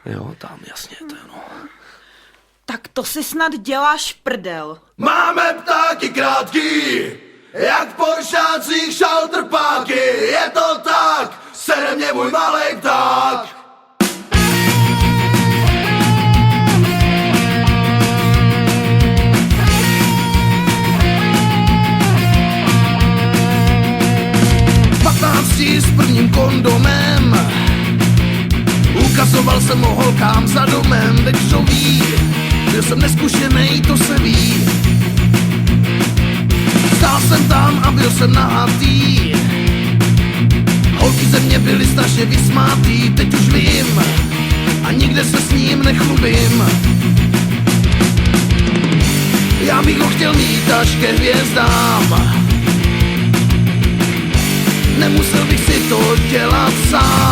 Jo, tam jasně, to je no. Tak to si snad děláš prdel. Máme ptáky krátký, jak v poršácích šaltrpáky. Je to tak, sere mě můj malej pták. S prvním kondomem ukazoval jsem ho holkám za domem. Teď to ví, byl jsem neskušenej, to se ví. Stál jsem tam a byl jsem nahatý. Holky ze mě byly strašně vysmátý. Teď už vím a nikde se s ním nechlubím. Já bych ho chtěl mít až ke hvězdám. Nemusel bych si to dělat sám.